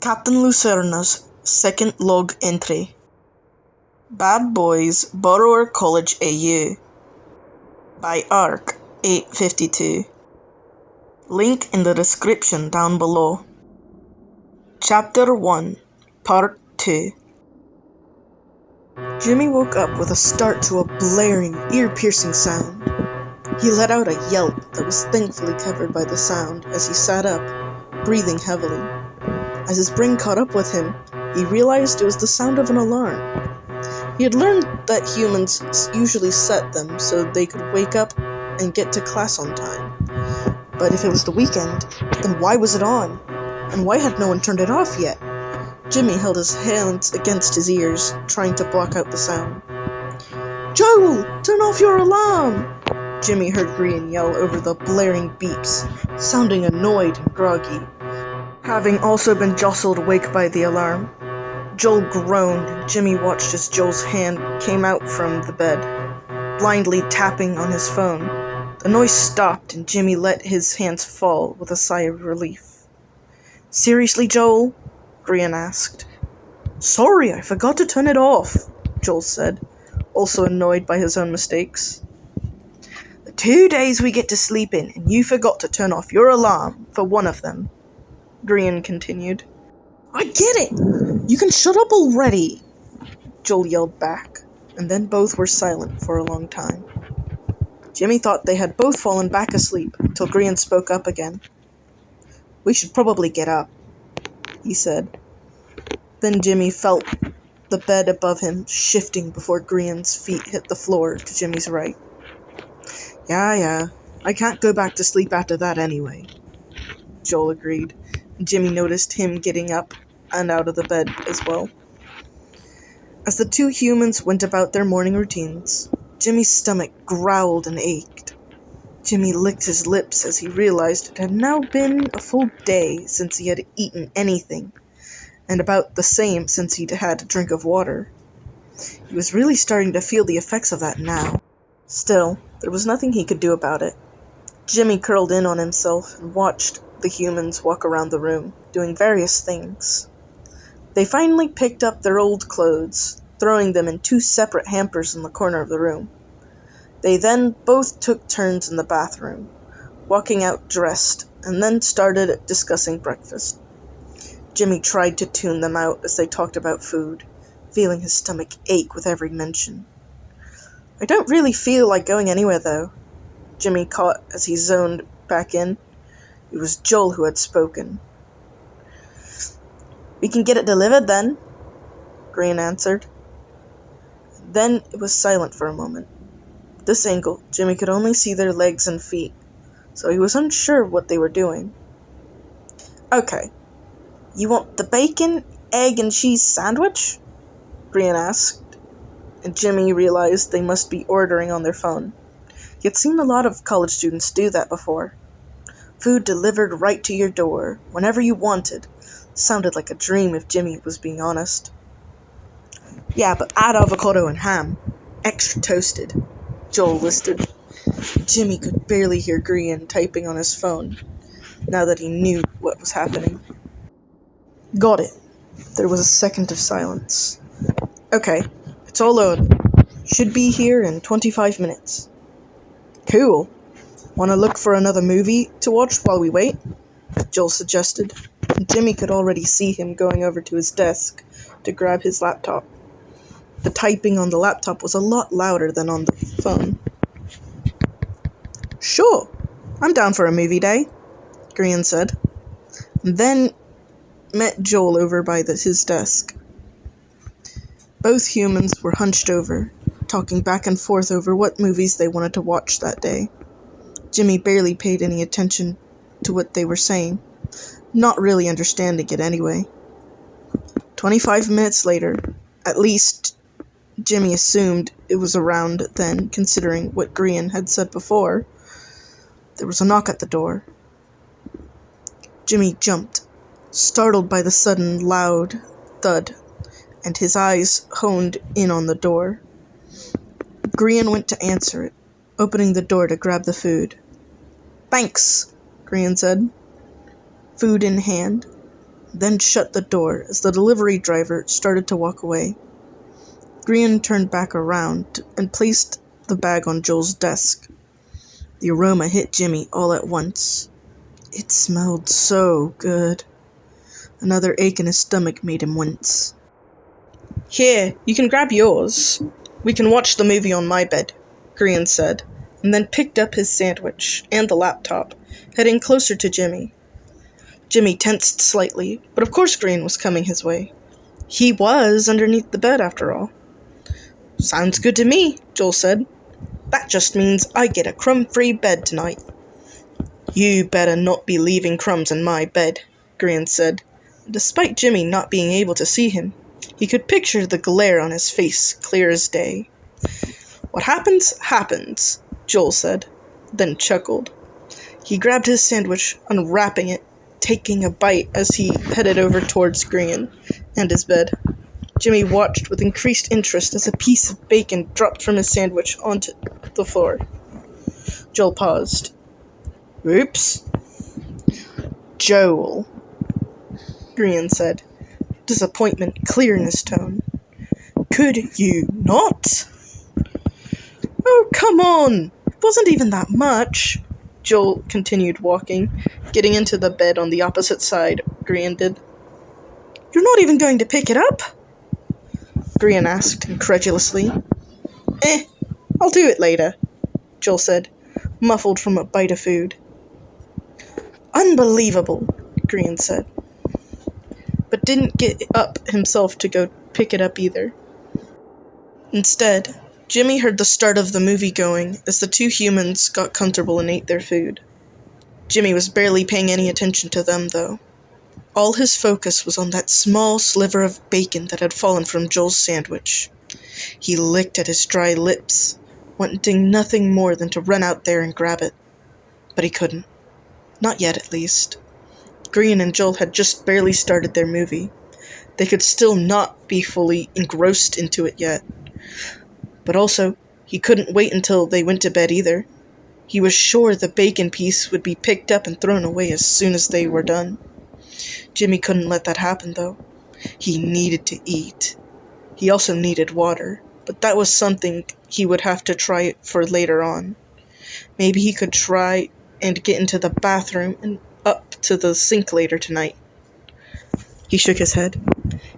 Captain Lucerna's second log entry. Bad Boys Borrower College AU by ARC 852. Link in the description down below. Chapter 1, Part 2. Jimmy woke up with a start to a blaring, ear-piercing sound. He let out a yelp that was thankfully covered by the sound as he sat up, breathing heavily. As his brain caught up with him, he realized it was the sound of an alarm. He had learned that humans usually set them so they could wake up and get to class on time. But if it was the weekend, then why was it on? And why had no one turned it off yet? Jimmy held his hands against his ears, trying to block out the sound. "Joel, turn off your alarm!" Jimmy heard Grian yell over the blaring beeps, sounding annoyed and groggy, having also been jostled awake by the alarm. Joel groaned, and Jimmy watched as Joel's hand came out from the bed, blindly tapping on his phone. The noise stopped, and Jimmy let his hands fall with a sigh of relief. "Seriously, Joel?" Grian asked. "Sorry, I forgot to turn it off," Joel said, also annoyed by his own mistakes. "The 2 days we get to sleep in, and you forgot to turn off your alarm for one of them," Grian continued. "I get it! You can shut up already!" Joel yelled back, and then both were silent for a long time. Jimmy thought they had both fallen back asleep until Grian spoke up again. "We should probably get up," he said. Then Jimmy felt the bed above him shifting before Grian's feet hit the floor to Jimmy's right. Yeah, I can't go back to sleep after that anyway," Joel agreed. Jimmy noticed him getting up and out of the bed as well. As the two humans went about their morning routines, Jimmy's stomach growled and ached. Jimmy licked his lips as he realized it had now been a full day since he had eaten anything, and about the same since he'd had a drink of water. He was really starting to feel the effects of that now. Still, there was nothing he could do about it. Jimmy curled in on himself and watched the humans walk around the room, doing various things. They finally picked up their old clothes, throwing them in 2 separate hampers in the corner of the room. They then both took turns in the bathroom, walking out dressed, and then started discussing breakfast. Jimmy tried to tune them out as they talked about food, feeling his stomach ache with every mention. "I don't really feel like going anywhere, though," Jimmy caught as he zoned back in. It was Joel who had spoken. "We can get it delivered, then," Grian answered. Then it was silent for a moment. At this angle, Jimmy could only see their legs and feet, so he was unsure what they were doing. "Okay, you want the bacon, egg, and cheese sandwich?" Grian asked, and Jimmy realized they must be ordering on their phone. He had seen a lot of college students do that before. Food delivered right to your door, whenever you wanted. Sounded like a dream if Jimmy was being honest. "Yeah, but add avocado and ham. Extra toasted," Joel listed. Jimmy could barely hear Grian typing on his phone, now that he knew what was happening. "Got it." There was a second of silence. "Okay, it's all ordered. Should be here in 25 minutes. "Cool. Want to look for another movie to watch while we wait?" Joel suggested. Jimmy could already see him going over to his desk to grab his laptop. The typing on the laptop was a lot louder than on the phone. "Sure, I'm down for a movie day," Grian said, and then met Joel over by his desk. Both humans were hunched over, talking back and forth over what movies they wanted to watch that day. Jimmy barely paid any attention to what they were saying, not really understanding it anyway. 25 minutes later, at least Jimmy assumed it was around then, considering what Grian had said before, there was a knock at the door. Jimmy jumped, startled by the sudden loud thud, and his eyes honed in on the door. Grian went to answer it, opening the door to grab the food. "Thanks," Grian said, food in hand. then shut the door as the delivery driver started to walk away. Grian turned back around and placed the bag on Joel's desk. The aroma hit Jimmy all at once. It smelled so good. Another ache in his stomach made him wince. "Here, you can grab yours. We can watch the movie on my bed," Grian said, and then picked up his sandwich and the laptop, heading closer to Jimmy. Jimmy tensed slightly, but of course Grian was coming his way. He was underneath the bed, after all. "Sounds good to me," Joel said. "That just means I get a crumb-free bed tonight." "You better not be leaving crumbs in my bed," Grian said. Despite Jimmy not being able to see him, he could picture the glare on his face clear as day. "What happens, happens," Joel said, then chuckled. He grabbed his sandwich, unwrapping it, taking a bite as he headed over towards Grian and his bed. Jimmy watched with increased interest as a piece of bacon dropped from his sandwich onto the floor. Joel paused. "Oops." "Joel," Grian said, disappointment clear in his tone. "Could you not?" "Oh, come on! It wasn't even that much." Joel continued walking, getting into the bed on the opposite side Grian did. "You're not even going to pick it up?" Grian asked incredulously. I'll do it later," Joel said, muffled from a bite of food. "Unbelievable," Grian said, but didn't get up himself to go pick it up either. Instead, Jimmy heard the start of the movie going as the two humans got comfortable and ate their food. Jimmy was barely paying any attention to them, though. All his focus was on that small sliver of bacon that had fallen from Joel's sandwich. He licked at his dry lips, wanting nothing more than to run out there and grab it. But he couldn't. Not yet, at least. Grian and Joel had just barely started their movie. They could still not be fully engrossed into it yet. But also, he couldn't wait until they went to bed either. He was sure the bacon piece would be picked up and thrown away as soon as they were done. Jimmy couldn't let that happen, though. He needed to eat. He also needed water, but that was something he would have to try for later on. Maybe he could try and get into the bathroom and up to the sink later tonight. He shook his head.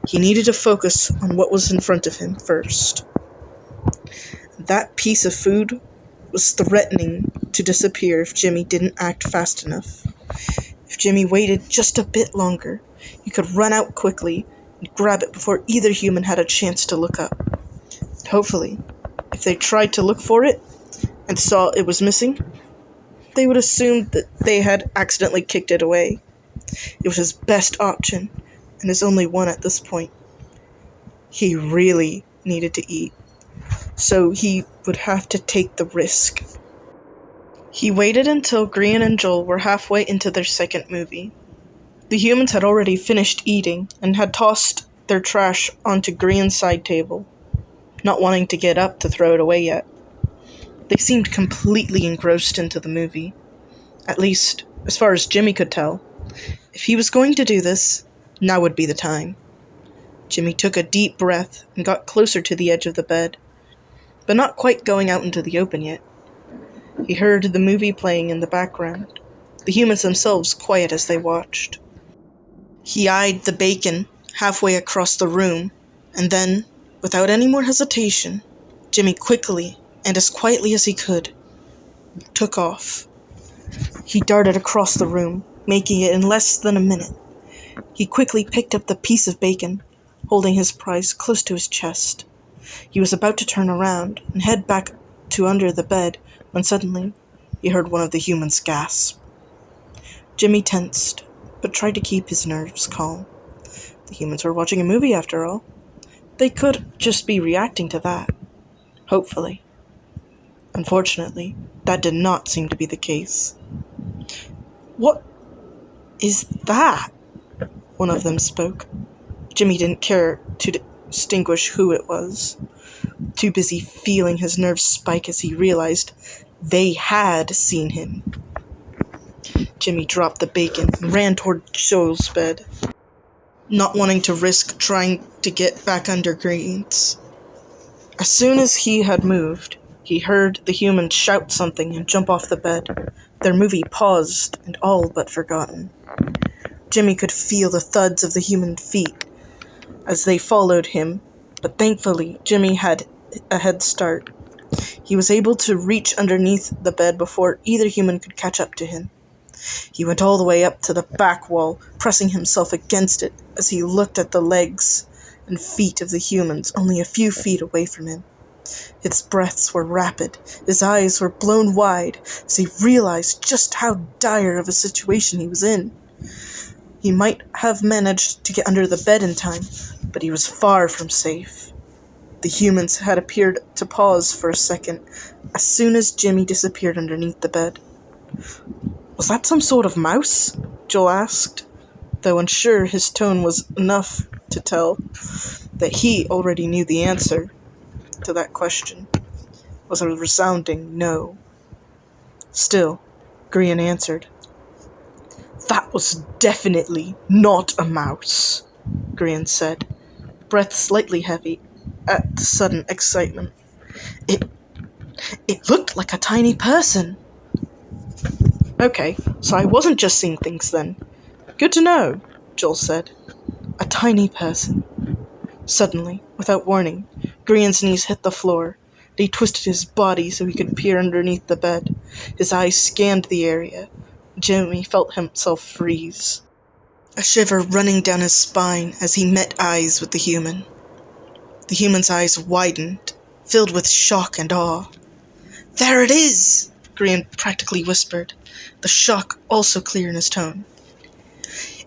He needed to focus on what was in front of him first. That piece of food was threatening to disappear if Jimmy didn't act fast enough. If Jimmy waited just a bit longer, he could run out quickly and grab it before either human had a chance to look up. And hopefully, if they tried to look for it and saw it was missing, they would assume that they had accidentally kicked it away. It was his best option, and his only one at this point. He really needed to eat, so he would have to take the risk. He waited until Grian and Joel were halfway into their second movie. The humans had already finished eating and had tossed their trash onto Grian's side table, not wanting to get up to throw it away yet. They seemed completely engrossed into the movie, at least as far as Jimmy could tell. If he was going to do this, now would be the time. Jimmy took a deep breath and got closer to the edge of the bed, but not quite going out into the open yet. He heard the movie playing in the background, the humans themselves quiet as they watched. He eyed the bacon halfway across the room, and then, without any more hesitation, Jimmy quickly, and as quietly as he could, took off. He darted across the room, making it in less than a minute. He quickly picked up the piece of bacon, holding his prize close to his chest. He was about to turn around and head back to under the bed when suddenly he heard one of the humans gasp. Jimmy tensed, but tried to keep his nerves calm. The humans were watching a movie after all. They could just be reacting to that. Hopefully. Unfortunately, that did not seem to be the case. "What is that?" one of them spoke. Jimmy didn't care to distinguish who it was, too busy feeling his nerves spike as he realized they had seen him. Jimmy dropped the bacon and ran toward Joel's bed. not wanting to risk trying to get back under Green's. As soon as he had moved, he heard the humans shout something and jump off the bed, their movie paused and all but forgotten. Jimmy could feel the thuds of the human feet as they followed him, but thankfully Jimmy had a head start. He was able to reach underneath the bed before either human could catch up to him. He went all the way up to the back wall, pressing himself against it as he looked at the legs and feet of the humans only a few feet away from him. His breaths were rapid, his eyes were blown wide as he realized just how dire of a situation he was in. He might have managed to get under the bed in time, but he was far from safe. The humans had appeared to pause for a second as soon as Jimmy disappeared underneath the bed. "Was that some sort of mouse?" Joel asked, though unsure his tone was enough to tell that he already knew the answer to that question was a resounding no. Still, Green answered. "That was definitely not a mouse," Green said, breath slightly heavy at the sudden excitement. It looked like a tiny person." "Okay, so I wasn't just seeing things then. Good to know," Joel said. "A tiny person." Suddenly, without warning, Green's knees hit the floor. He twisted his body so he could peer underneath the bed. His eyes scanned the area. Jimmy felt himself freeze, a shiver running down his spine as he met eyes with the human. The human's eyes widened, filled with shock and awe. "There it is!" Green practically whispered, the shock also clear in his tone.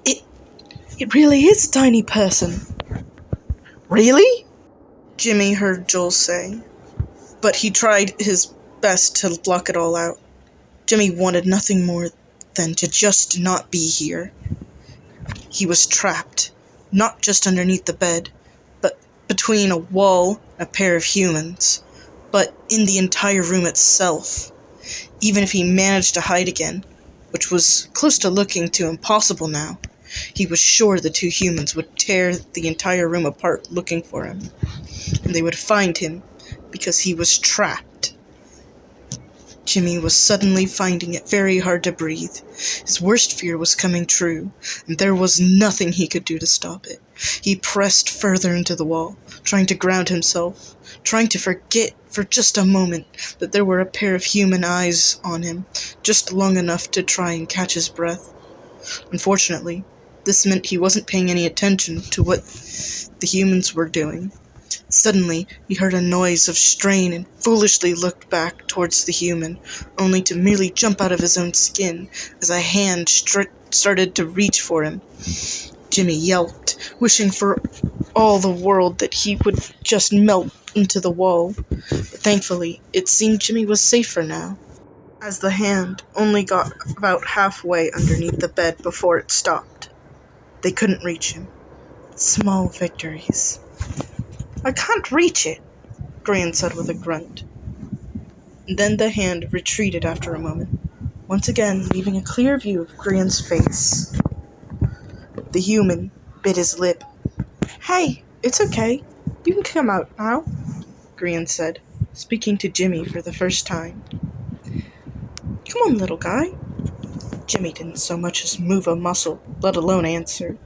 It really is a tiny person." "Really?" Jimmy heard Joel say, but he tried his best to block it all out. Jimmy wanted nothing more than to just not be here. He was trapped, not just underneath the bed, but between a wall and a pair of humans, but in the entire room itself. Even if he managed to hide again, which was close to looking to impossible now, he was sure the two humans would tear the entire room apart looking for him, and they would find him because he was trapped. Jimmy was suddenly finding it very hard to breathe. His worst fear was coming true, and there was nothing he could do to stop it. He pressed further into the wall, trying to ground himself, trying to forget for just a moment that there were a pair of human eyes on him, just long enough to try and catch his breath. Unfortunately, this meant he wasn't paying any attention to what the humans were doing. Suddenly, he heard a noise of strain and foolishly looked back towards the human, only to merely jump out of his own skin as a hand started to reach for him. Jimmy yelped, wishing for all the world that he would just melt into the wall. But thankfully, it seemed Jimmy was safer now, as the hand only got about halfway underneath the bed before it stopped. They couldn't reach him. Small victories. "I can't reach it," Green said with a grunt. And then the hand retreated after a moment, once again leaving a clear view of Green's face. The human bit his lip. "Hey, it's okay. You can come out now," Green said, speaking to Jimmy for the first time. "Come on, little guy." Jimmy didn't so much as move a muscle, let alone answer.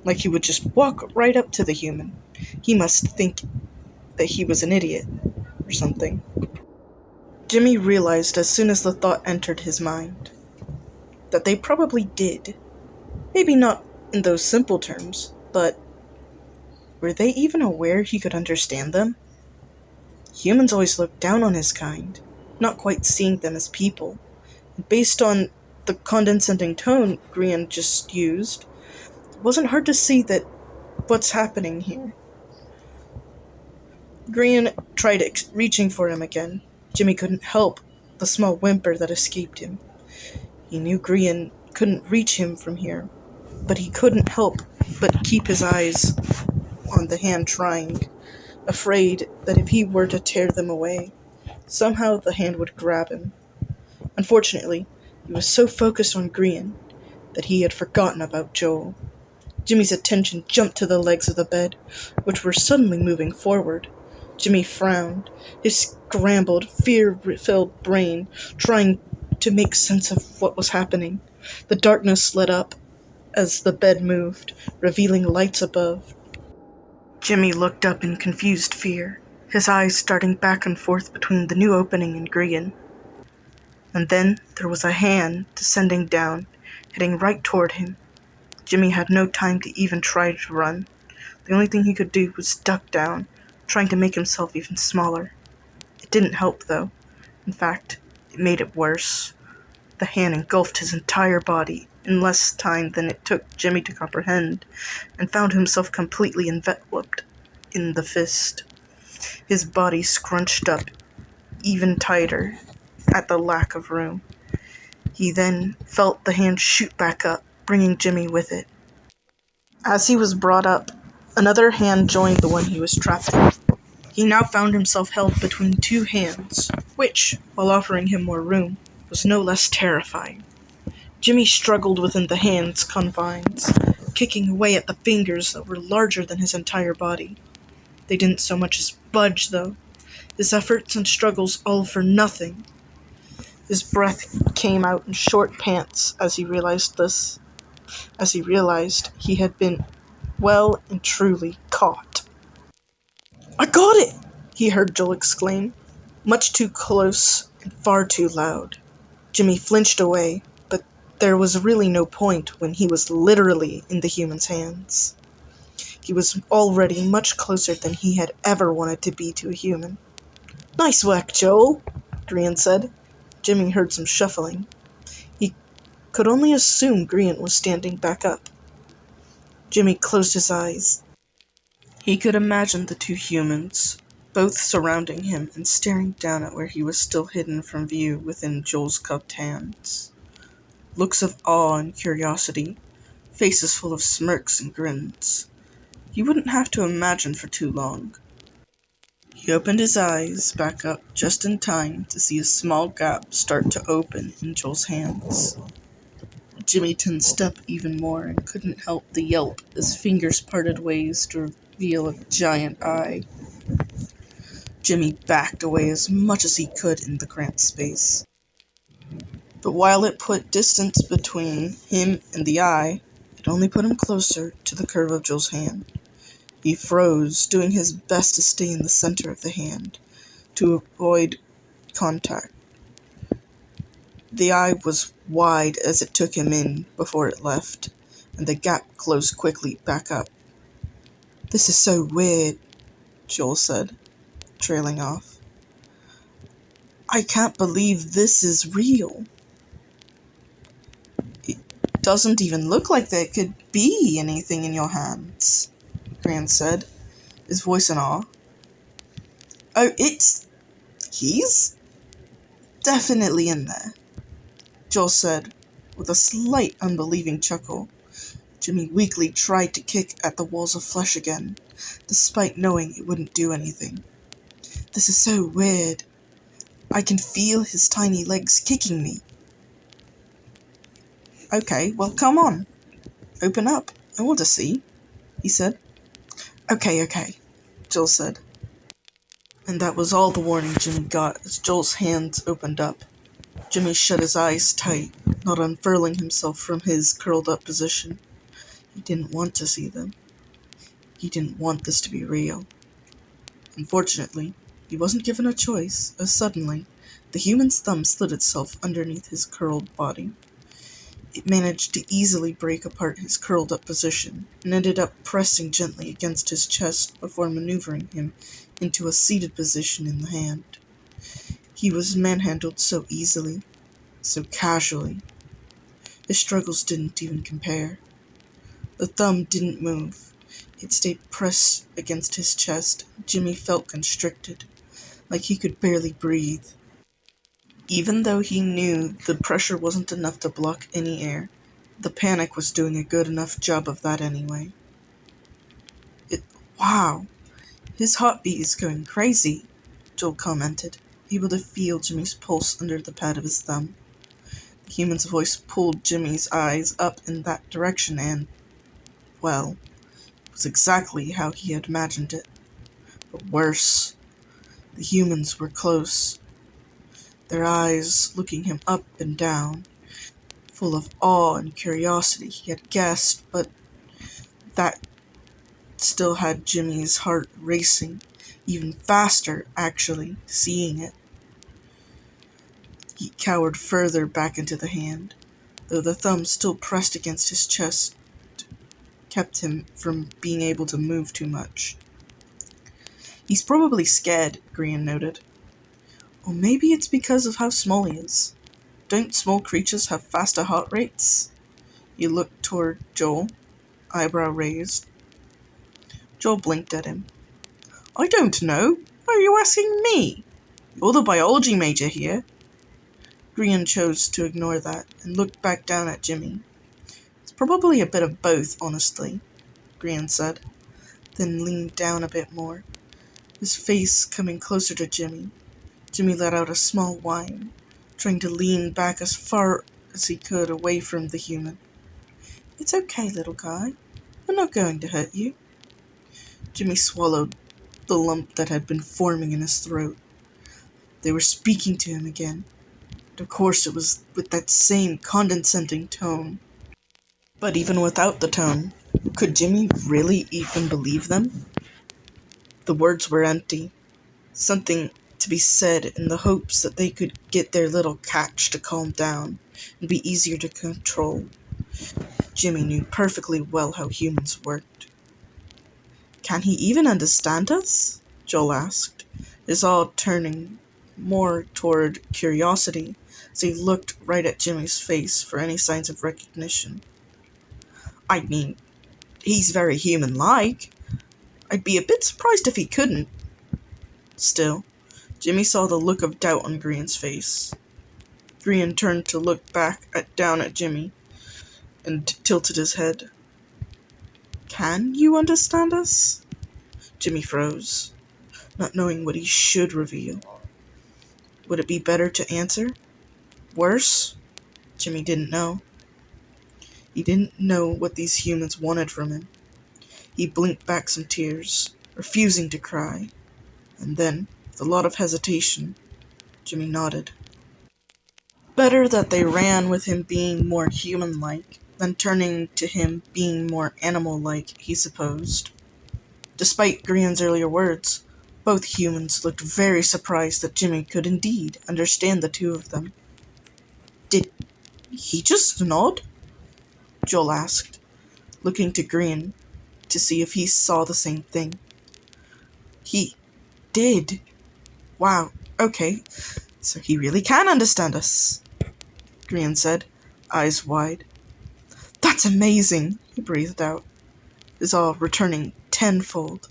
Like he would just walk right up to the human. He must think that he was an idiot, or something. Jimmy realized as soon as the thought entered his mind that they probably did. Maybe not in those simple terms, but were they even aware he could understand them? Humans always looked down on his kind, not quite seeing them as people. And based on the condescending tone Green just used, it wasn't hard to see that what's happening here. Green tried reaching for him again. Jimmy couldn't help the small whimper that escaped him. He knew Green couldn't reach him from here, but he couldn't help but keep his eyes on the hand trying, afraid that if he were to tear them away, somehow the hand would grab him. Unfortunately, he was so focused on Green that he had forgotten about Joel. Jimmy's attention jumped to the legs of the bed, which were suddenly moving forward. Jimmy frowned, his scrambled, fear-filled brain trying to make sense of what was happening. The darkness lit up as the bed moved, revealing lights above. Jimmy looked up in confused fear, his eyes darting back and forth between the new opening and Grian. And then there was a hand descending down, heading right toward him. Jimmy had no time to even try to run. The only thing he could do was duck down, trying to make himself even smaller. It didn't help, though. In fact, it made it worse. The hand engulfed his entire body in less time than it took Jimmy to comprehend, and found himself completely enveloped in the fist. His body scrunched up even tighter at the lack of room. He then felt the hand shoot back up, bringing Jimmy with it. As he was brought up, another hand joined the one he was trapped in. He now found himself held between two hands, which, while offering him more room, was no less terrifying. Jimmy struggled within the hand's confines, kicking away at the fingers that were larger than his entire body. They didn't so much as budge, though. His efforts and struggles all for nothing. His breath came out in short pants as he realized he had been well and truly caught. "I got it!" he heard Joel exclaim, much too close and far too loud. Jimmy flinched away, but there was really no point when he was literally in the human's hands. He was already much closer than he had ever wanted to be to a human. "Nice work, Joel," Grian said. Jimmy heard some shuffling. He could only assume Grian was standing back up. Jimmy closed his eyes. He could imagine the two humans, both surrounding him and staring down at where he was still hidden from view within Joel's cupped hands. Looks of awe and curiosity, faces full of smirks and grins. He wouldn't have to imagine for too long. He opened his eyes back up just in time to see a small gap start to open in Joel's hands. Jimmy tensed up even more and couldn't help the yelp as fingers parted ways to reveal a giant eye. Jimmy backed away as much as he could in the cramped space. But while it put distance between him and the eye, it only put him closer to the curve of Joel's hand. He froze, doing his best to stay in the center of the hand, to avoid contact. The eye was wide as it took him in before it left, and the gap closed quickly back up. "This is so weird," Joel said, trailing off. "I can't believe this is real. It doesn't even look like there could be anything in your hands," Gran said, his voice in awe. "Oh, he's definitely in there," Joel said, with a slight unbelieving chuckle. Jimmy weakly tried to kick at the walls of flesh again, despite knowing it wouldn't do anything. "This is so weird. I can feel his tiny legs kicking me." "Okay, well, come on. Open up. I want to see," he said. Okay, Joel said. And that was all the warning Jimmy got as Joel's hands opened up. Jimmy shut his eyes tight, not unfurling himself from his curled-up position. He didn't want to see them. He didn't want this to be real. Unfortunately, he wasn't given a choice, as suddenly, the human's thumb slid itself underneath his curled body. It managed to easily break apart his curled-up position, and ended up pressing gently against his chest before maneuvering him into a seated position in the hand. He was manhandled so easily, so casually. His struggles didn't even compare. The thumb didn't move. It stayed pressed against his chest. Jimmy felt constricted, like he could barely breathe. Even though he knew the pressure wasn't enough to block any air, the panic was doing a good enough job of that anyway. Wow, his heartbeat is going crazy, Joel commented, able to feel Jimmy's pulse under the pad of his thumb. The human's voice pulled Jimmy's eyes up in that direction and Well, it was exactly how he had imagined it. But worse, the humans were close, their eyes looking him up and down, full of awe and curiosity. He had guessed, but that still had Jimmy's heart racing, even faster, actually, seeing it. He cowered further back into the hand, though the thumb still pressed against his chest kept him from being able to move too much. He's probably scared, Grian noted. Or maybe it's because of how small he is. Don't small creatures have faster heart rates? He looked toward Joel, eyebrow raised. Joel blinked at him. I don't know. Why are you asking me? You're the biology major here. Grian chose to ignore that and looked back down at Jimmy. It's probably a bit of both, honestly, Grian said, then leaned down a bit more, his face coming closer to Jimmy. Jimmy let out a small whine, trying to lean back as far as he could away from the human. It's okay, little guy. We're not going to hurt you. Jimmy swallowed the lump that had been forming in his throat. They were speaking to him again. And of course, it was with that same condescending tone. But even without the tone, could Jimmy really even believe them? The words were empty. Something to be said in the hopes that they could get their little catch to calm down and be easier to control. Jimmy knew perfectly well how humans worked. Can he even understand us? Joel asked, his awe turning more toward curiosity as he looked right at Jimmy's face for any signs of recognition. I mean, he's very human-like. I'd be a bit surprised if he couldn't. Still, Jimmy saw the look of doubt on Grian's face. Grian turned to look down at Jimmy and tilted his head. Can you understand us? Jimmy froze, not knowing what he should reveal. Would it be better to answer? Worse? Jimmy didn't know. He didn't know what these humans wanted from him. He blinked back some tears, refusing to cry. And then, with a lot of hesitation, Jimmy nodded. Better that they ran with him being more human-like than turning to him being more animal-like, he supposed. Despite Grian's earlier words, both humans looked very surprised that Jimmy could indeed understand the two of them. Did he just nod? Joel asked, looking to Grian to see if he saw the same thing. He did. Wow, okay, so he really can understand us, Grian said, eyes wide. That's amazing, he breathed out, his awe returning tenfold.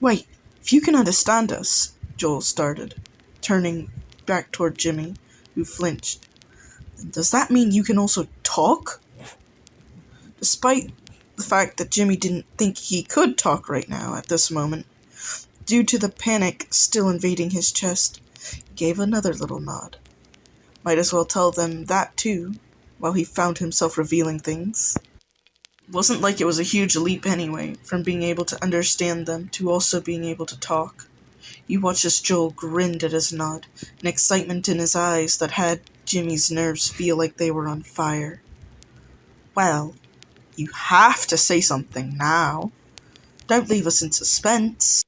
Wait, if you can understand us, Joel started, turning back toward Jimmy, who flinched. Does that mean you can also talk? Despite the fact that Jimmy didn't think he could talk right now at this moment, due to the panic still invading his chest, he gave another little nod. Might as well tell them that too, while he found himself revealing things. It wasn't like it was a huge leap anyway, from being able to understand them to also being able to talk. He watched as Joel grinned at his nod, an excitement in his eyes that had Jimmy's nerves feel like they were on fire. Well, you have to say something now. Don't leave us in suspense.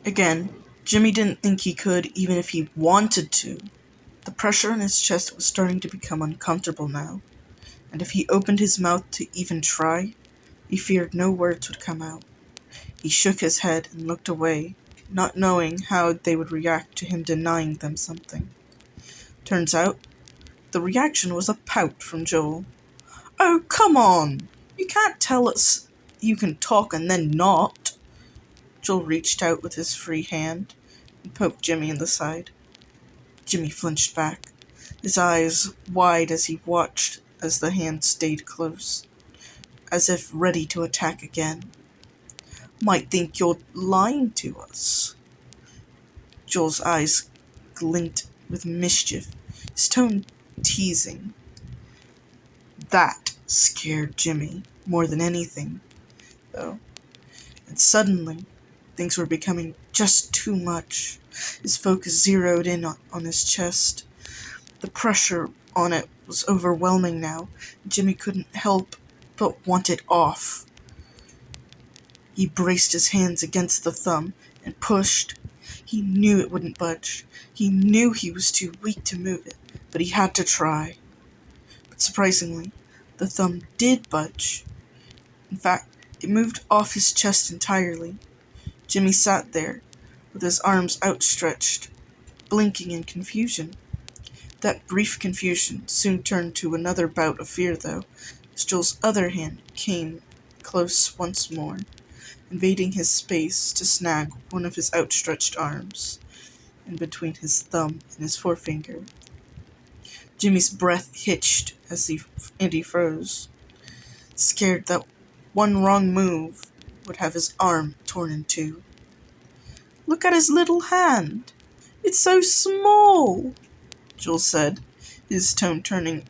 Again, Jimmy didn't think he could, even if he wanted to. The pressure in his chest was starting to become uncomfortable now, and if he opened his mouth to even try, he feared no words would come out. He shook his head and looked away, not knowing how they would react to him denying them something. Turns out, the reaction was a pout from Joel. Oh, come on! You can't tell us you can talk and then not. Joel reached out with his free hand and poked Jimmy in the side. Jimmy flinched back, his eyes wide as he watched as the hand stayed close, as if ready to attack again. Might think you're lying to us. Joel's eyes glint with mischief, his tone teasing. That scared Jimmy more than anything, though. And suddenly, things were becoming just too much. His focus zeroed in on his chest. The pressure on it was overwhelming now. Jimmy couldn't help but want it off. He braced his hands against the thumb and pushed. He knew it wouldn't budge. He knew he was too weak to move it, but he had to try. But surprisingly, the thumb did budge. In fact, it moved off his chest entirely. Jimmy sat there, with his arms outstretched, blinking in confusion. That brief confusion soon turned to another bout of fear, though, as Joel's other hand came close once more, invading his space to snag one of his outstretched arms, in between his thumb and his forefinger. Jimmy's breath hitched as he froze, scared that one wrong move would have his arm torn in two. "Look at his little hand! It's so small!" Joel said, his tone turning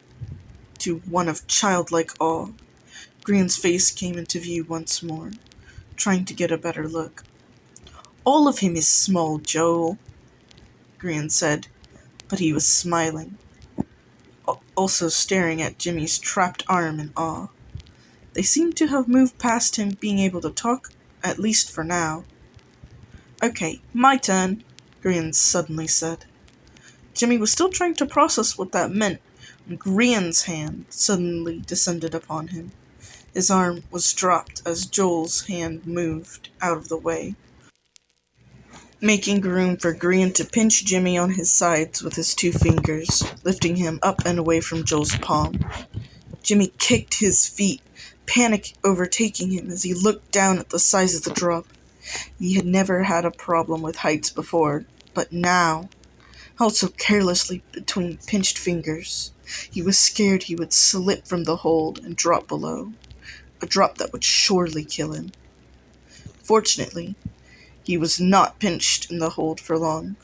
to one of childlike awe. Grian's face came into view once more, trying to get a better look. "All of him is small, Joel," Grian said, but he was smiling, also staring at Jimmy's trapped arm in awe. They seemed to have moved past him being able to talk, at least for now. "Okay, my turn," Grian suddenly said. Jimmy was still trying to process what that meant when Grian's hand suddenly descended upon him. His arm was dropped as Joel's hand moved out of the way, making room for Grian to pinch Jimmy on his sides with his two fingers, lifting him up and away from Joel's palm. Jimmy kicked his feet, panic overtaking him as he looked down at the size of the drop. He had never had a problem with heights before, but now, held so carelessly between pinched fingers, he was scared he would slip from the hold and drop below, a drop that would surely kill him. Fortunately, he was not pinched in the hold for long.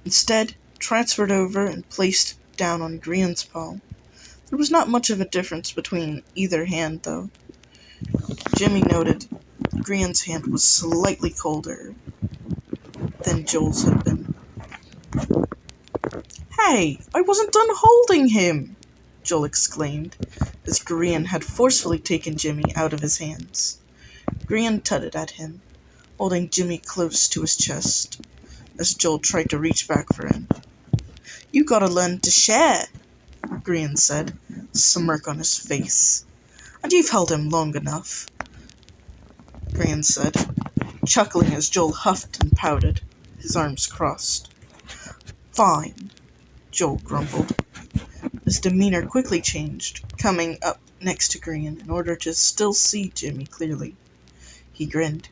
Instead, transferred over and placed down on Grian's palm. There was not much of a difference between either hand, though. Jimmy noted Grian's hand was slightly colder than Joel's had been. "Hey, I wasn't done holding him!" Joel exclaimed, as Grian had forcefully taken Jimmy out of his hands. Grian tutted at him, holding Jimmy close to his chest, as Joel tried to reach back for him. "You gotta learn to share," Grian said, a smirk on his face. "And you've held him long enough," Grian said, chuckling as Joel huffed and pouted, his arms crossed. "Fine," Joel grumbled. His demeanor quickly changed, coming up next to Grian in order to still see Jimmy clearly. He grinned.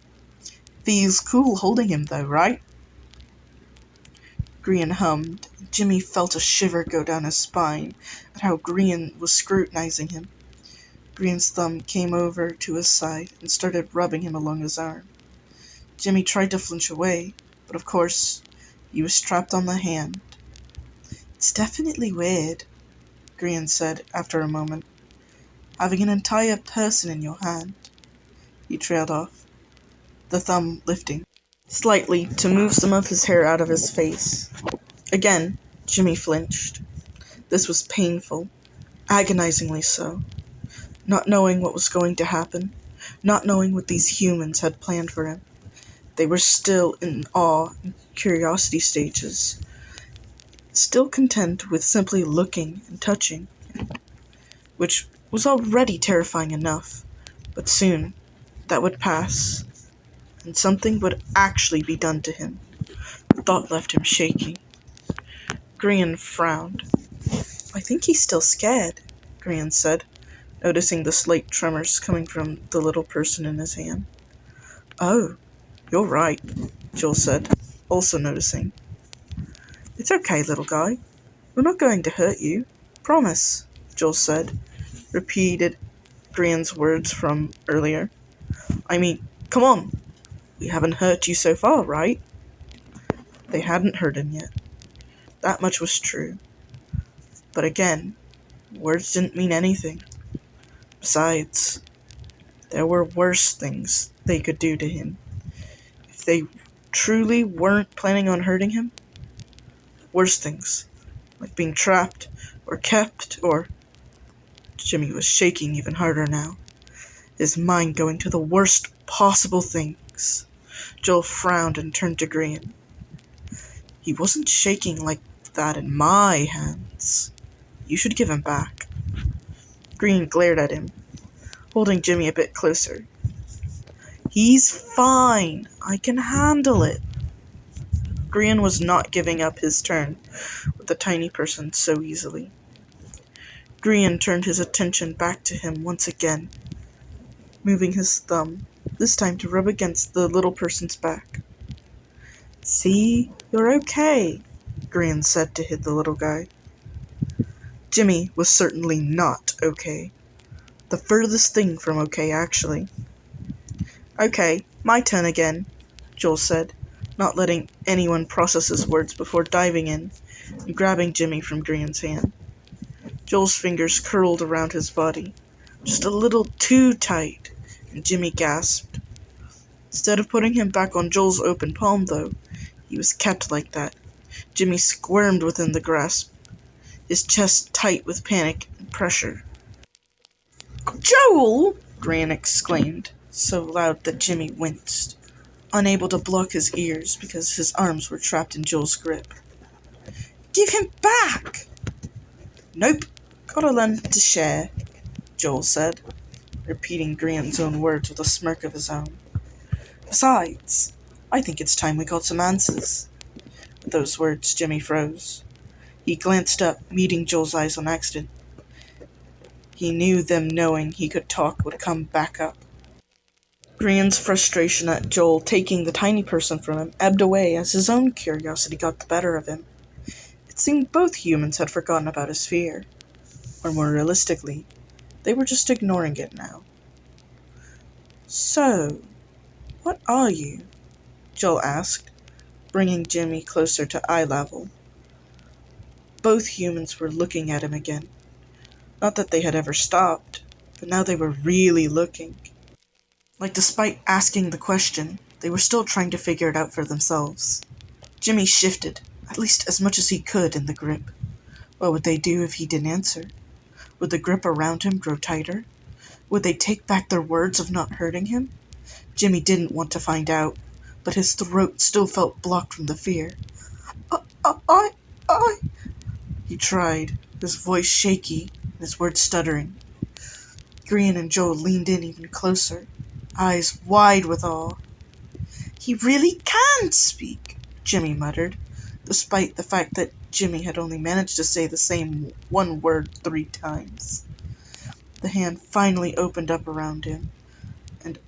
"Feels cool holding him, though, right?" Grian hummed. Jimmy felt a shiver go down his spine at how Grian was scrutinizing him. Grian's thumb came over to his side and started rubbing him along his arm. Jimmy tried to flinch away, but of course, he was trapped on the hand. "It's definitely weird," Grian said after a moment, "having an entire person in your hand." He trailed off, the thumb lifting slightly to move some of his hair out of his face. Again, Jimmy flinched. This was painful, agonizingly so. Not knowing what was going to happen, not knowing what these humans had planned for him. They were still in awe and curiosity stages, still content with simply looking and touching, which was already terrifying enough. But soon, that would pass, and something would actually be done to him. The thought left him shaking. Grian frowned. "I think he's still scared," Grian said, noticing the slight tremors coming from the little person in his hand. "Oh, you're right," Joel said, also noticing. "It's okay, little guy. We're not going to hurt you. Promise," Joel said, repeated Grian's words from earlier. "I mean, come on. We haven't hurt you so far, right?" They hadn't hurt him yet. That much was true. But again, words didn't mean anything. Besides, there were worse things they could do to him. If they truly weren't planning on hurting him, worse things, like being trapped or kept or... Jimmy was shaking even harder now, his mind going to the worst possible things. Joel frowned and turned to Grian. He wasn't shaking like that in my hands. You should give him back. Grian glared at him, holding Jimmy a bit closer. He's fine. I can handle it. Grian was not giving up his turn with the tiny person so easily. Grian turned his attention back to him once again, moving his thumb, this time to rub against the little person's back. See, you're okay, Grian said to hit the little guy. Jimmy was certainly not okay. The furthest thing from okay, actually. Okay, my turn again, Joel said, not letting anyone process his words before diving in and grabbing Jimmy from Grian's hand. Joel's fingers curled around his body, just a little too tight, and Jimmy gasped. Instead of putting him back on Joel's open palm, though, he was kept like that. Jimmy squirmed within the grasp, his chest tight with panic and pressure. "Joel!" Grian exclaimed, so loud that Jimmy winced, unable to block his ears because his arms were trapped in Joel's grip. "Give him back!" "Nope, gotta learn to share," Joel said, repeating Grian's own words with a smirk of his own. "Besides, I think it's time we got some answers." With those words, Jimmy froze. He glanced up, meeting Joel's eyes on accident. He knew them knowing he could talk would come back up. Grian's frustration at Joel taking the tiny person from him ebbed away as his own curiosity got the better of him. It seemed both humans had forgotten about his fear. Or more realistically, they were just ignoring it now. "So, what are you?" Joel asked, bringing Jimmy closer to eye level. Both humans were looking at him again. Not that they had ever stopped, but now they were really looking. Like, despite asking the question, they were still trying to figure it out for themselves. Jimmy shifted, at least as much as he could, in the grip. What would they do if he didn't answer? Would the grip around him grow tighter? Would they take back their words of not hurting him? Jimmy didn't want to find out, but his throat still felt blocked from the fear. I... He tried, his voice shaky, and his words stuttering. Grian and Joel leaned in even closer, eyes wide with awe. "He really can speak," Jimmy muttered, despite the fact that Jimmy had only managed to say the same one word 3 times. The hand finally opened up around him, and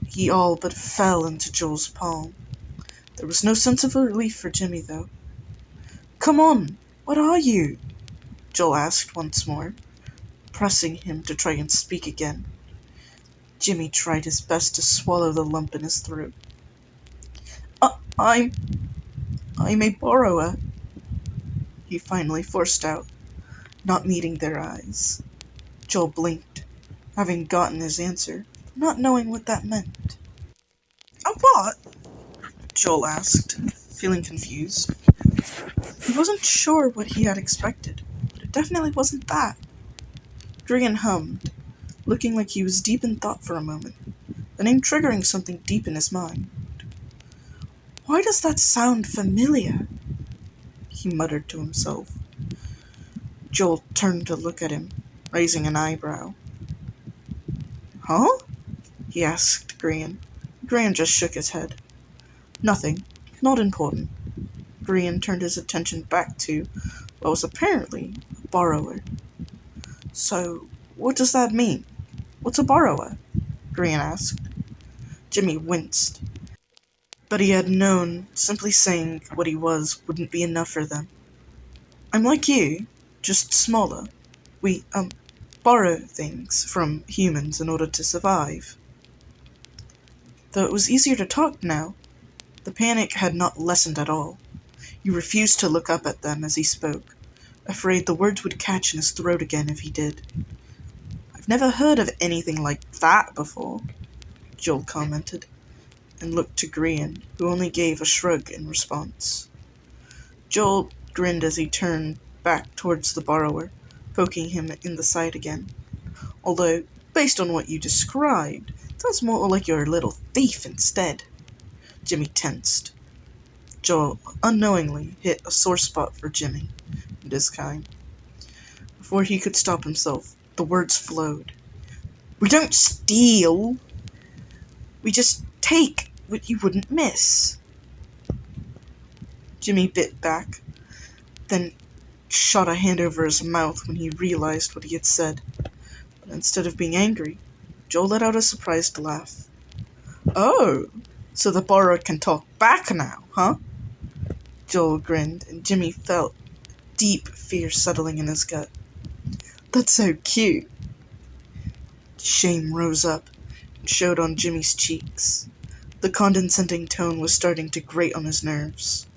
he all but fell into Joel's palm. There was no sense of relief for Jimmy, though. "Come on, what are you?" Joel asked once more, pressing him to try and speak again. Jimmy tried his best to swallow the lump in his throat. I'm a borrower," he finally forced out, not meeting their eyes. Joel blinked, having gotten his answer, not knowing what that meant. "A what?" Joel asked, feeling confused. He wasn't sure what he had expected, but it definitely wasn't that. Grian hummed, looking like he was deep in thought for a moment, the name triggering something deep in his mind. "Why does that sound familiar?" he muttered to himself. Joel turned to look at him, raising an eyebrow. "Huh?" he asked Grian. Grian just shook his head. "Nothing. Not important." Grian turned his attention back to what was apparently a borrower. "So, what does that mean? What's a borrower?" Grian asked. Jimmy winced, but he had known simply saying what he was wouldn't be enough for them. "I'm like you, just smaller. We, borrow things from humans in order to survive." Though it was easier to talk now, the panic had not lessened at all. He refused to look up at them as he spoke, afraid the words would catch in his throat again if he did. "I've never heard of anything like that before," Joel commented, and looked to Grian, who only gave a shrug in response. Joel grinned as he turned back towards the borrower, poking him in the side again. "Although, based on what you described, sounds more like you're a little thief instead." Jimmy tensed. Joel unknowingly hit a sore spot for Jimmy and his kind. Before he could stop himself, the words flowed. "We don't steal. We just take what you wouldn't miss." Jimmy bit back, then shot a hand over his mouth when he realized what he had said. But instead of being angry, Joel let out a surprised laugh. "Oh, so the borrower can talk back now, huh?" Joel grinned, and Jimmy felt deep fear settling in his gut. "That's so cute." Shame rose up and showed on Jimmy's cheeks. The condescending tone was starting to grate on his nerves.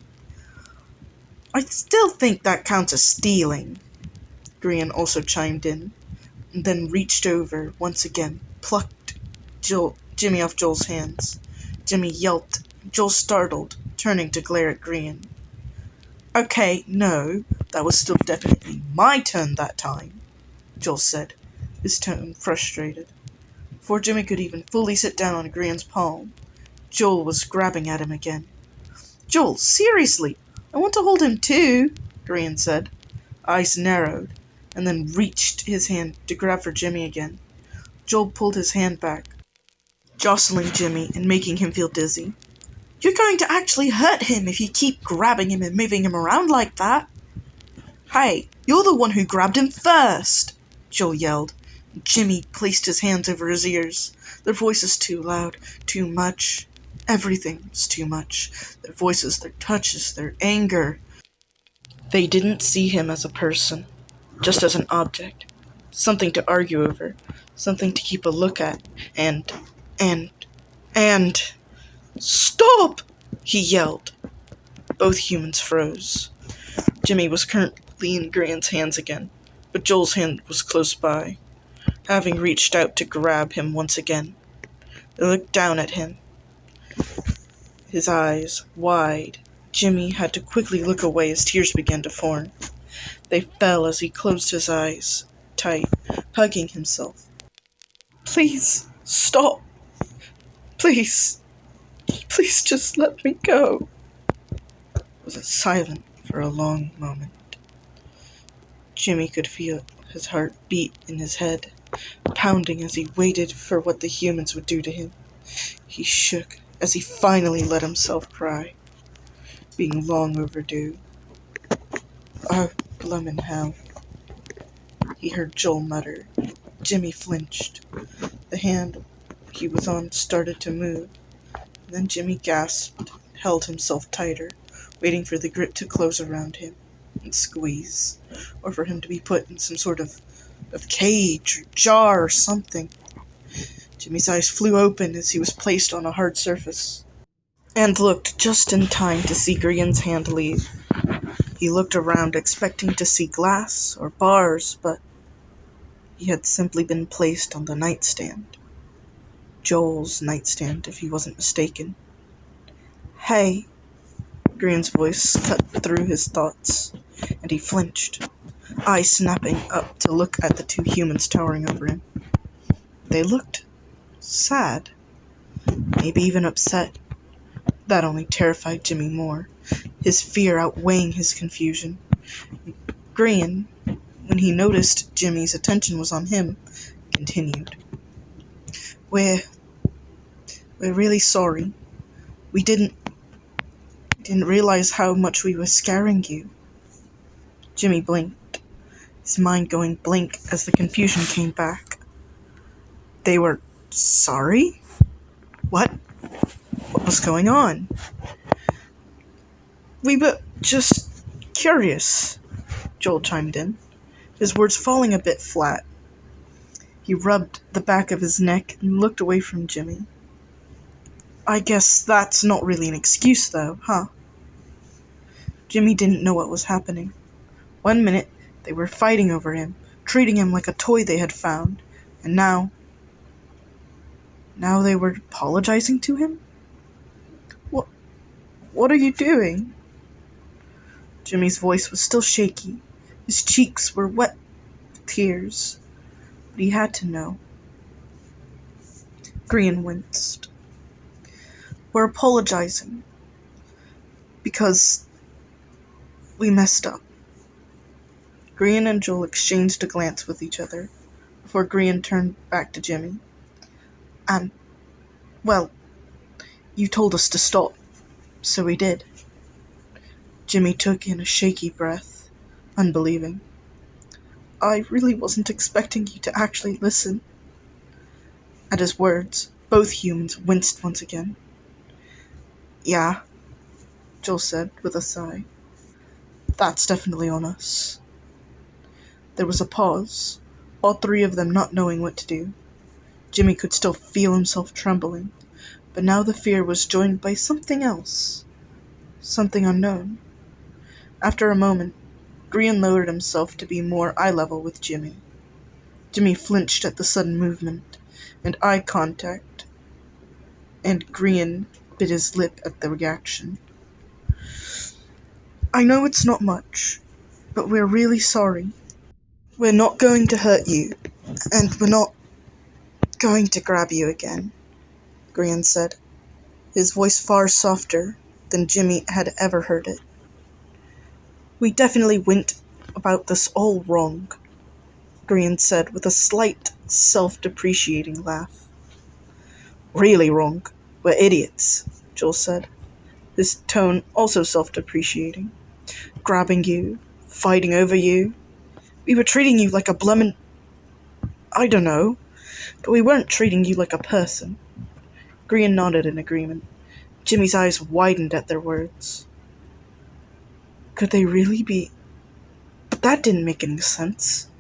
"I still think that counts as stealing," Grian also chimed in, and then reached over once again, plucked Jimmy off Joel's hands. Jimmy yelped, Joel startled, turning to glare at Grian. "Okay, no, that was still definitely my turn that time," Joel said, his tone frustrated. Before Jimmy could even fully sit down on Grian's palm, Joel was grabbing at him again. "Joel, seriously, I want to hold him too," Grian said. Eyes narrowed, and then reached his hand to grab for Jimmy again. Joel pulled his hand back, jostling Jimmy and making him feel dizzy. "You're going to actually hurt him if you keep grabbing him and moving him around like that." "Hey, you're the one who grabbed him first," Joel yelled. Jimmy placed his hands over his ears. Their voices too loud, too much. Everything was too much. Their voices, their touches, their anger. They didn't see him as a person, just as an object. Something to argue over. Something to keep a look at. And... "Stop!" he yelled. Both humans froze. Jimmy was currently in Grian's hands again, but Joel's hand was close by, having reached out to grab him once again. They looked down at him, his eyes wide. Jimmy had to quickly look away as tears began to form. They fell as he closed his eyes tight, hugging himself. "Please, stop. Please. Please just let me go." It was silent for a long moment. Jimmy could feel his heart beat in his head, pounding as he waited for what the humans would do to him. He shook as he finally let himself cry, being long overdue. "Oh, bloomin' hell," he heard Joel mutter. Jimmy flinched. The hand he was on started to move, and then Jimmy gasped, held himself tighter, waiting for the grip to close around him and squeeze, or for him to be put in some sort of cage or jar or something. Jimmy's eyes flew open as he was placed on a hard surface, and looked just in time to see Grian's hand leave. He looked around expecting to see glass or bars, but he had simply been placed on the nightstand. Joel's nightstand, if he wasn't mistaken. "Hey," Grian's voice cut through his thoughts, and he flinched, eyes snapping up to look at the two humans towering over him. They looked sad, maybe even upset. That only terrified Jimmy more, his fear outweighing his confusion. Grian, when he noticed Jimmy's attention was on him, continued. We're really sorry. We didn't realize how much we were scaring you." Jimmy blinked, his mind going blank as the confusion came back. They were sorry? What? What was going on? "We were just curious," Joel chimed in, his words falling a bit flat. He rubbed the back of his neck and looked away from Jimmy. "I guess that's not really an excuse, though, huh?" Jimmy didn't know what was happening. One minute, they were fighting over him, treating him like a toy they had found, And now they were apologizing to him? What are you doing? Jimmy's voice was still shaky. His cheeks were wet with tears. But he had to know. Grian winced. We're apologizing because we messed up. Grian and Joel exchanged a glance with each other before Grian turned back to Jimmy. And, well, you told us to stop, so we did. Jimmy took in a shaky breath, unbelieving. I really wasn't expecting you to actually listen. At his words, both humans winced once again. Yeah, Joel said with a sigh. That's definitely on us. There was a pause, all three of them not knowing what to do. Jimmy could still feel himself trembling, but now the fear was joined by something else. Something unknown. After a moment, Grian lowered himself to be more eye level with Jimmy. Jimmy flinched at the sudden movement and eye contact, and Grian bit his lip at the reaction. I know it's not much, but we're really sorry. We're not going to hurt you, and we're not going to grab you again, Grian said, his voice far softer than Jimmy had ever heard it. We definitely went about this all wrong, Grian said with a slight, self-depreciating laugh. Really wrong. We're idiots, Joel said, his tone also self-depreciating. Grabbing you, fighting over you. We were treating you like a bloomin'... I don't know, but we weren't treating you like a person. Grian nodded in agreement. Jimmy's eyes widened at their words. Could they really be... But that didn't make any sense.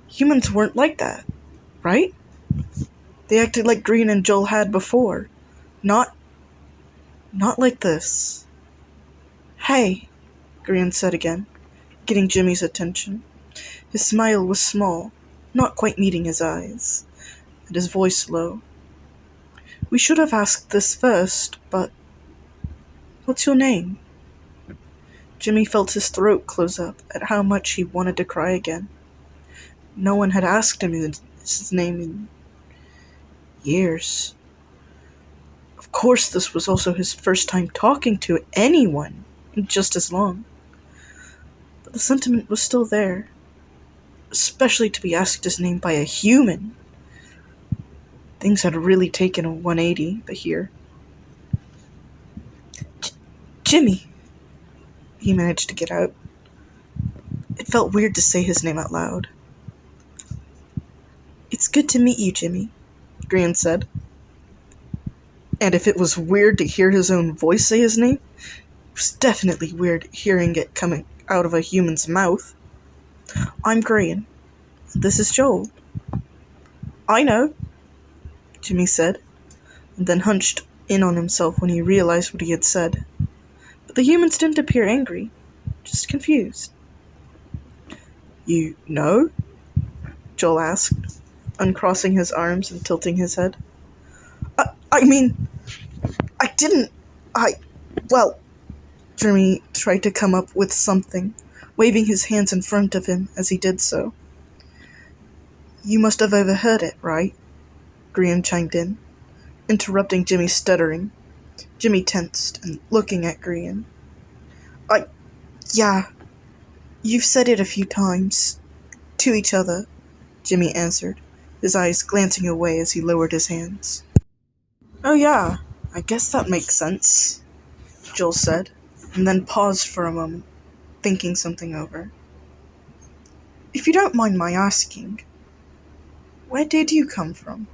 Humans weren't like that, right? They acted like Grian and Joel had before. Not like this. Hey, Grian said again, getting Jimmy's attention. His smile was small, not quite meeting his eyes, and his voice low. We should have asked this first, but... What's your name? Jimmy felt his throat close up at how much he wanted to cry again. No one had asked him his name in years. Of course, this was also his first time talking to anyone in just as long. But the sentiment was still there, especially to be asked his name by a human. Things had really taken a 180 here. Jimmy, he managed to get out. It felt weird to say his name out loud. It's good to meet you, Jimmy, Grian said. And if it was weird to hear his own voice say his name, it was definitely weird hearing it coming out of a human's mouth. I'm Grian. This is Joel. I know, Jimmy said, and then hunched in on himself when he realized what he had said. But the humans didn't appear angry, just confused. You know? Joel asked, uncrossing his arms and tilting his head. I mean, I didn't... Well... Jimmy tried to come up with something, waving his hands in front of him as he did so. You must have overheard it, right? Grian chimed in, interrupting Jimmy's stuttering. Jimmy tensed and looking at Grian. Yeah. You've said it a few times. To each other, Jimmy answered, his eyes glancing away as he lowered his hands. Oh yeah, I guess that makes sense, Joel said, and then paused for a moment, thinking something over. If you don't mind my asking, where did you come from?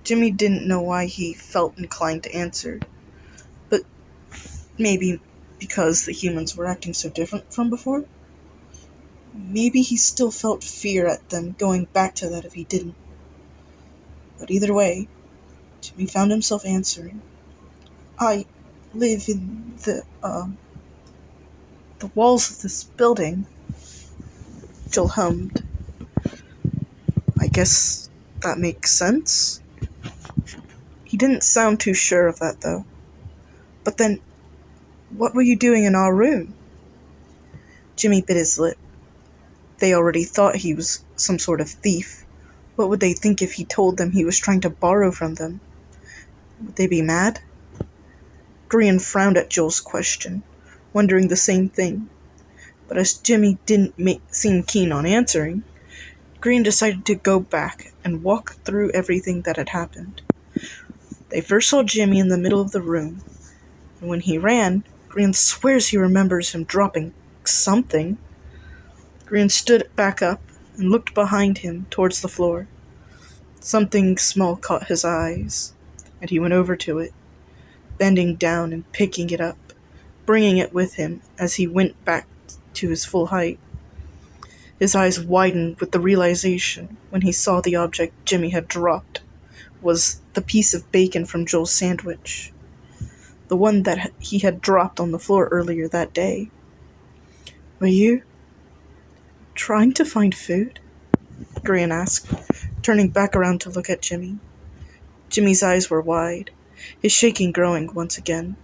Jimmy didn't know why he felt inclined to answer, but maybe because the humans were acting so different from before? Maybe he still felt fear at them going back to that if he didn't. But either way, Jimmy found himself answering. I live in the walls of this building, Joel hummed. I guess That makes sense. He didn't sound too sure of that, though. But then, what were you doing in our room? Jimmy bit his lip. They already thought he was some sort of thief. What would they think if he told them he was trying to borrow from them? Would they be mad? Grian frowned at Joel's question, wondering the same thing. But as Jimmy didn't seem keen on answering, Grian decided to go back and walk through everything that had happened. They first saw Jimmy in the middle of the room, and when he ran, Grian swears he remembers him dropping something. Grian stood back up and looked behind him towards the floor. Something small caught his eyes, and he went over to it, bending down and picking it up, bringing it with him as he went back to his full height. His eyes widened with the realization when he saw the object Jimmy had dropped was the piece of bacon from Joel's sandwich, the one that he had dropped on the floor earlier that day. Were you trying to find food? Grian asked, turning back around to look at Jimmy. Jimmy's eyes were wide, his shaking growing once again.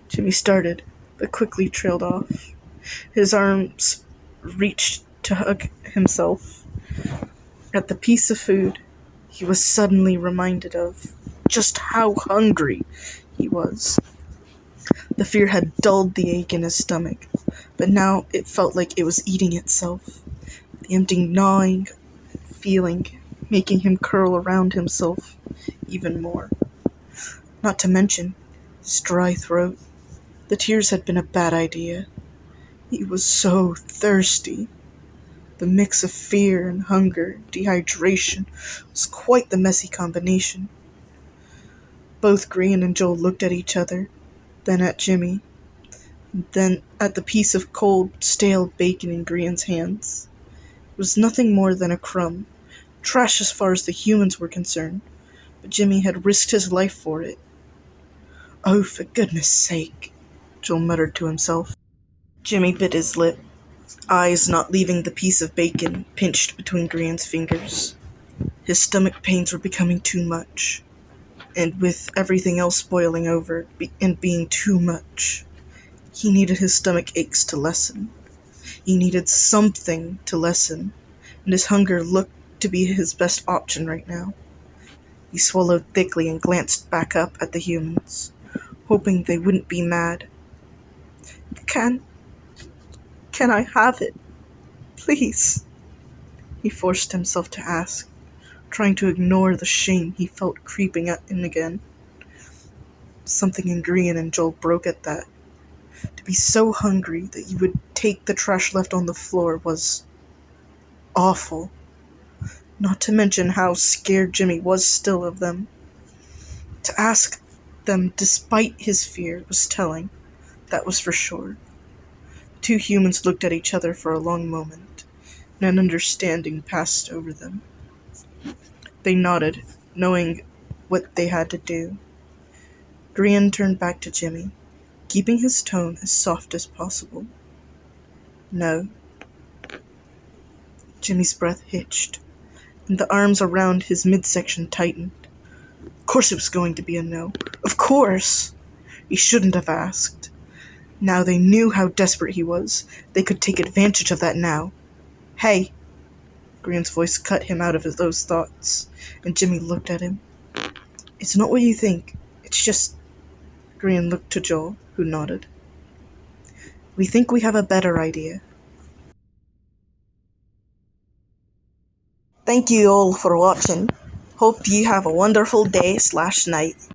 Jimmy started, but quickly trailed off. His arms reached to hug himself. At the piece of food, he was suddenly reminded of just how hungry he was. The fear had dulled the ache in his stomach, but now it felt like it was eating itself. The empty gnawing feeling making him curl around himself even more. Not to mention his dry throat. The tears had been a bad idea. He was so thirsty. The mix of fear and hunger, dehydration, was quite the messy combination. Both Grian and Joel looked at each other, then at Jimmy, and then at the piece of cold, stale bacon in Grian's hands. It was nothing more than a crumb, trash as far as the humans were concerned, but Jimmy had risked his life for it. Oh, for goodness sake, Joel muttered to himself. Jimmy bit his lip, eyes not leaving the piece of bacon pinched between Grian's fingers. His stomach pains were becoming too much, and with everything else boiling over and being too much, he needed his stomach aches to lessen. He needed something to lessen, and his hunger looked to be his best option right now. He swallowed thickly and glanced back up at the humans, hoping they wouldn't be mad. Can I have it? Please? He forced himself to ask, trying to ignore the shame he felt creeping at him again. Something in Grian and Joel broke at that. To be so hungry that you would take the trash left on the floor was awful. Not to mention how scared Jimmy was still of them. To ask them despite his fear was telling, that was for sure. The two humans looked at each other for a long moment, and an understanding passed over them. They nodded, knowing what they had to do. Grian turned back to Jimmy, keeping his tone as soft as possible. No. Jimmy's breath hitched, and the arms around his midsection tightened. Of course it was going to be a no. Of course! He shouldn't have asked. Now they knew how desperate he was. They could take advantage of that now. Hey! Grian's voice cut him out of those thoughts, and Jimmy looked at him. It's not what you think. It's just... Grian looked to Joel, who nodded. We think we have a better idea. Thank you all for watching. Hope you have a wonderful day/night.